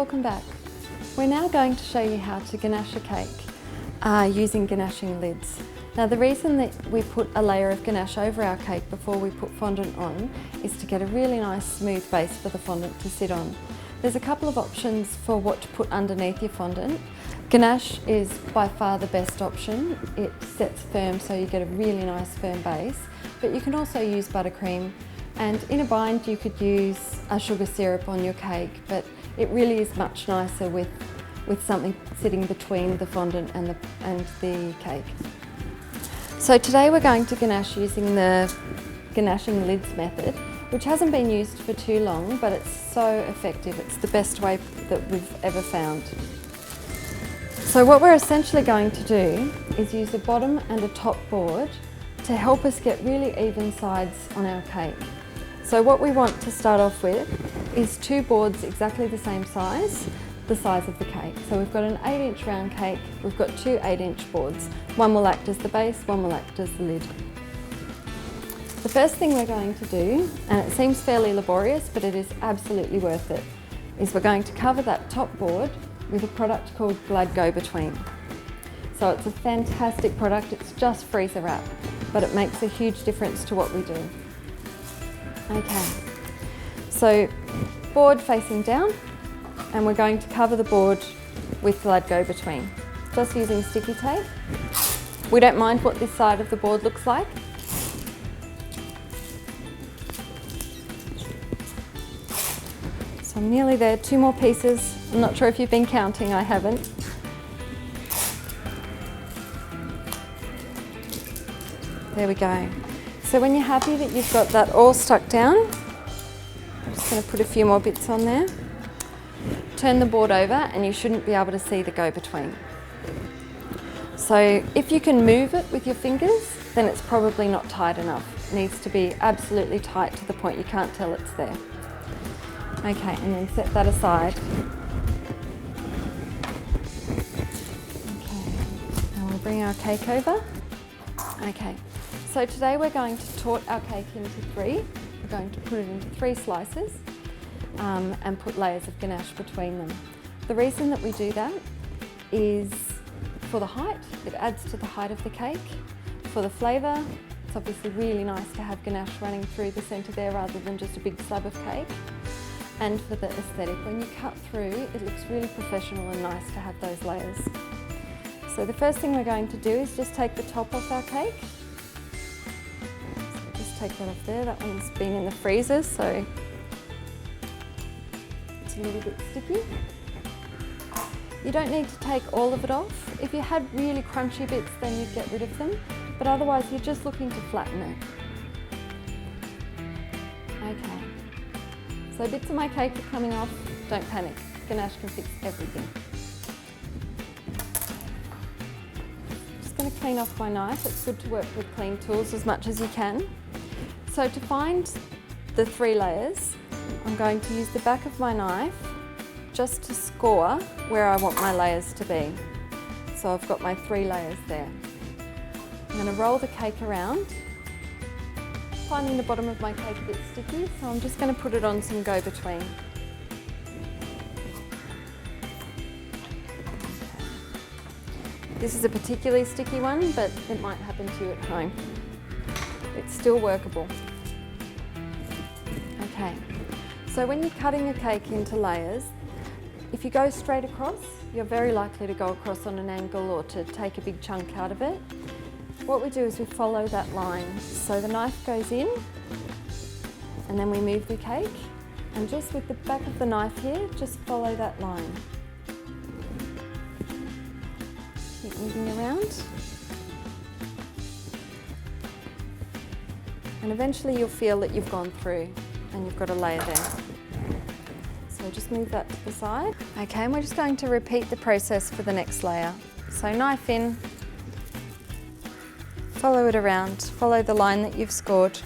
welcome back. We're now going to show you how to ganache a cake using ganaching lids. Now the reason that we put a layer of ganache over our cake before we put fondant on is to get a really nice smooth base for the fondant to sit on. There's a couple of options for what to put underneath your fondant. Ganache is by far the best option. It sets firm so you get a really nice firm base, but you can also use buttercream, and in a bind you could use a sugar syrup on your cake, but it really is much nicer with something sitting between the fondant and the cake. So today we're going to ganache using the ganaching lids method, which hasn't been used for too long, but it's so effective. It's the best way that we've ever found. So what we're essentially going to do is use a bottom and a top board to help us get really even sides on our cake. So what we want to start off with is two boards exactly the same size, the size of the cake. So we've got an 8-inch round cake, we've got two 8-inch boards. One will act as the base, one will act as the lid. The first thing we're going to do, and it seems fairly laborious, but it is absolutely worth it, is we're going to cover that top board with a product called Glad Go-Between. So it's a fantastic product, it's just freezer wrap, but it makes a huge difference to what we do. Okay, so board facing down, and we're going to cover the board with Glad Go-Between, just using sticky tape. We don't mind what this side of the board looks like. So I'm nearly there, 2 more pieces. I'm not sure if you've been counting, I haven't. There we go. So when you're happy that you've got that all stuck down, I'm just going to put a few more bits on there. Turn the board over and you shouldn't be able to see the go-between. So if you can move it with your fingers, then it's probably not tight enough. It needs to be absolutely tight to the point you can't tell it's there. Okay, and then set that aside. Okay, now we'll bring our cake over. Okay, so today we're going to tort our cake into 3. We're going to put it into 3 slices and put layers of ganache between them. The reason that we do that is for the height. It adds to the height of the cake. For the flavour, it's obviously really nice to have ganache running through the centre there rather than just a big slab of cake. And for the aesthetic, when you cut through, it looks really professional and nice to have those layers. So the first thing we're going to do is just take the top off our cake. So just take that off there. That one's been in the freezer, so it's a little bit sticky. You don't need to take all of it off. If you had really crunchy bits, then you'd get rid of them. But otherwise, you're just looking to flatten it. Okay. So bits of my cake are coming off. Don't panic. Ganache can fix everything. Just going to clean off my knife. It's good to work with clean tools as much as you can. So to find the 3 layers, I'm going to use the back of my knife just to score where I want my layers to be. So I've got my 3 layers there. I'm going to roll the cake around, finding the bottom of my cake a bit sticky, so I'm just going to put it on some go-between. This is a particularly sticky one, but it might happen to you at home. It's still workable. Okay, so when you're cutting a cake into layers, if you go straight across, you're very likely to go across on an angle or to take a big chunk out of it. What we do is we follow that line. So the knife goes in, and then we move the cake, and just with the back of the knife here, just follow that line. Keep moving around. And eventually you'll feel that you've gone through and you've got a layer there. So just move that to the side. Okay, and we're just going to repeat the process for the next layer. So knife in, follow it around, follow the line that you've scored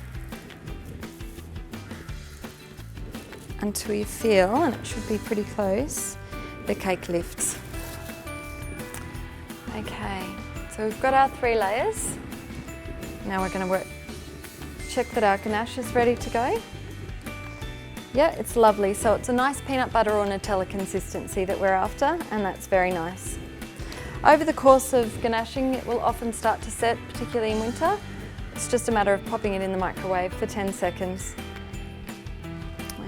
until you feel, and it should be pretty close, the cake lifts. Okay, so we've got our 3 layers. Now we're going to check that our ganache is ready to go. Yeah, it's lovely. So it's a nice peanut butter or Nutella consistency that we're after, and that's very nice. Over the course of ganaching, it will often start to set, particularly in winter. It's just a matter of popping it in the microwave for 10 seconds.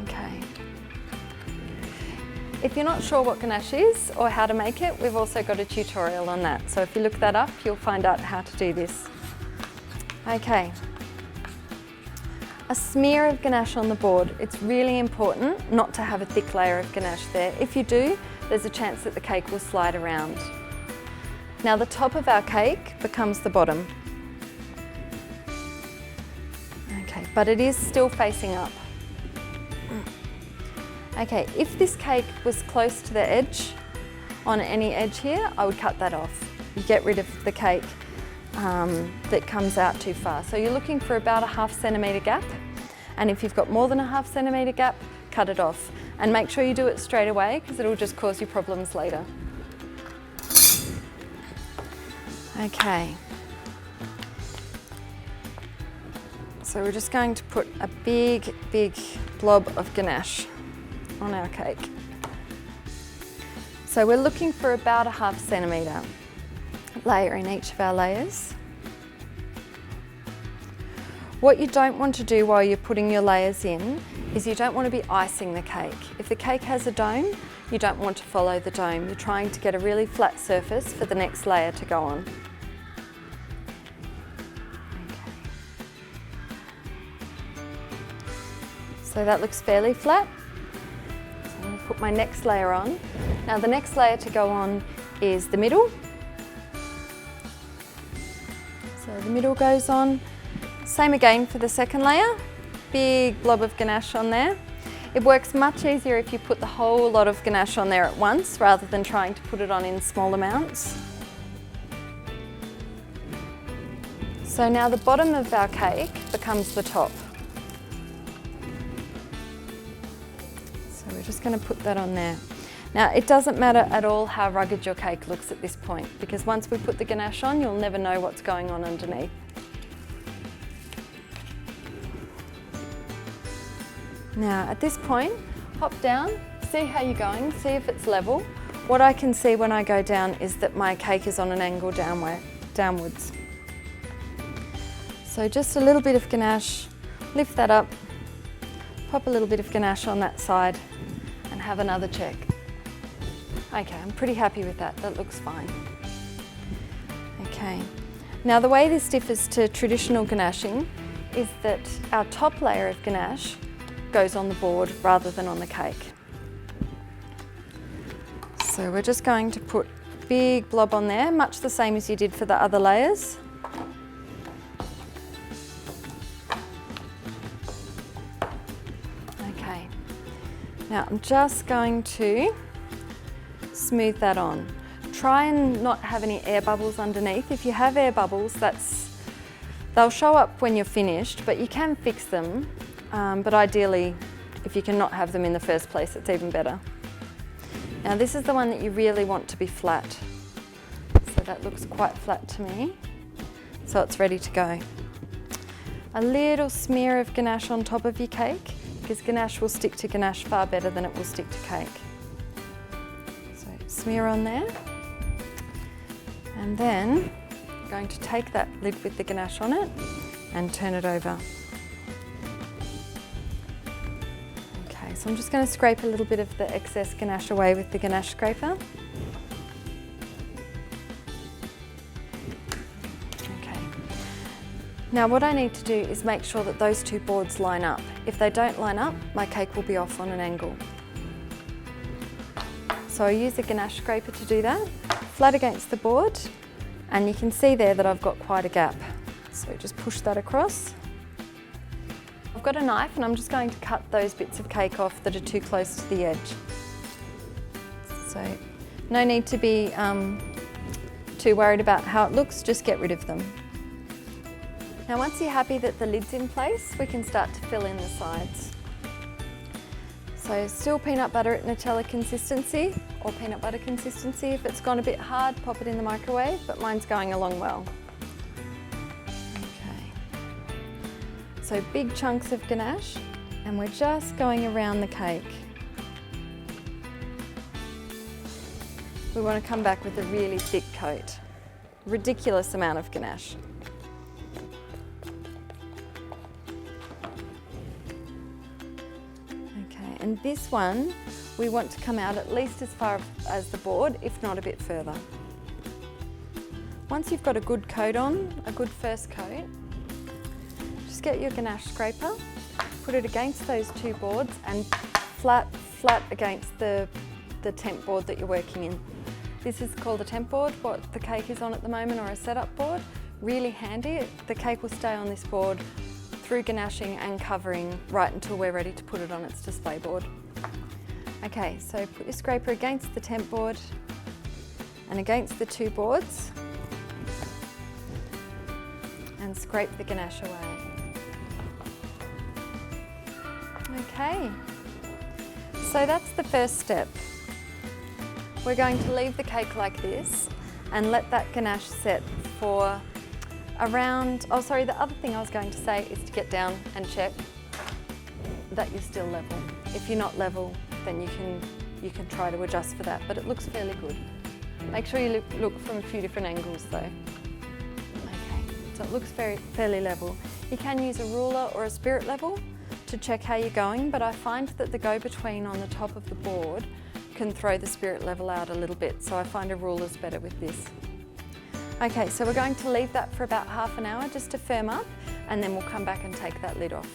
Okay. If you're not sure what ganache is or how to make it, we've also got a tutorial on that. So if you look that up, you'll find out how to do this. Okay. A smear of ganache on the board. It's really important not to have a thick layer of ganache there. If you do, there's a chance that the cake will slide around. Now the top of our cake becomes the bottom. Okay, but it is still facing up. Okay, if this cake was close to the edge, on any edge here, I would cut that off. You get rid of the cake that comes out too far. So you're looking for about a ½ centimetre gap, and if you've got more than a ½ centimetre gap, cut it off. And make sure you do it straight away because it'll just cause you problems later. Okay. So we're just going to put a big, big blob of ganache on our cake. So we're looking for about a ½ centimetre layer in each of our layers. What you don't want to do while you're putting your layers in is you don't want to be icing the cake. If the cake has a dome, you don't want to follow the dome. You're trying to get a really flat surface for the next layer to go on. So that looks fairly flat. So I'm going to put my next layer on. Now the next layer to go on is the middle. So the middle goes on. Same again for the second layer. Big blob of ganache on there. It works much easier if you put the whole lot of ganache on there at once rather than trying to put it on in small amounts. So now the bottom of our cake becomes the top. So we're just going to put that on there. Now it doesn't matter at all how rugged your cake looks at this point, because once we put the ganache on, you'll never know what's going on underneath. Now at this point, hop down, see how you're going, see if it's level. What I can see when I go down is that my cake is on an angle downwards. So just a little bit of ganache, lift that up, pop a little bit of ganache on that side and have another check. Okay, I'm pretty happy with that, that looks fine. Okay, now the way this differs to traditional ganaching is that our top layer of ganache goes on the board rather than on the cake. So we're just going to put a big blob on there, much the same as you did for the other layers. Okay, now I'm just going to smooth that on. Try and not have any air bubbles underneath. If you have air bubbles, they'll show up when you're finished, but you can fix them. But ideally, if you can not have them in the first place, it's even better. Now this is the one that you really want to be flat. So that looks quite flat to me. So it's ready to go. A little smear of ganache on top of your cake, because ganache will stick to ganache far better than it will stick to cake. So smear on there. And then I'm going to take that lid with the ganache on it and turn it over. So I'm just going to scrape a little bit of the excess ganache away with the ganache scraper. Okay. Now what I need to do is make sure that those two boards line up. If they don't line up, my cake will be off on an angle. So I use a ganache scraper to do that, flat against the board, and you can see there that I've got quite a gap. So just push that across. I've got a knife and I'm just going to cut those bits of cake off that are too close to the edge. So no need to be too worried about how it looks, just get rid of them. Now once you're happy that the lid's in place, we can start to fill in the sides. So still peanut butter at Nutella consistency or peanut butter consistency. If it's gone a bit hard, pop it in the microwave, but mine's going along well. So big chunks of ganache And we're just going around the cake. We want to come back with a really thick coat. Ridiculous amount of ganache. Okay, and this one, we want to come out at least as far as the board, if not a bit further. Once you've got a good coat on, a good first coat, just get your ganache scraper, put it against those two boards and flat against the temp board that you're working in. This is called a temp board, what the cake is on at the moment, or a setup board. Really handy. The cake will stay on this board through ganaching and covering right until we're ready to put it on its display board. Okay, so put your scraper against the temp board and against the two boards and scrape the ganache away. Okay, so that's the first step. We're going to leave the cake like this and let that ganache set for around, oh sorry, the other thing I was going to say is to get down and check that you're still level. If you're not level, then you can try to adjust for that, but it looks fairly good. Make sure you look from a few different angles though. Okay, so it looks fairly level. You can use a ruler or a spirit level to check how you're going, but I find that the go-between on the top of the board can throw the spirit level out a little bit, so I find a ruler's better with this. Okay, so we're going to leave that for about half an hour just to firm up, and then we'll come back and take that lid off.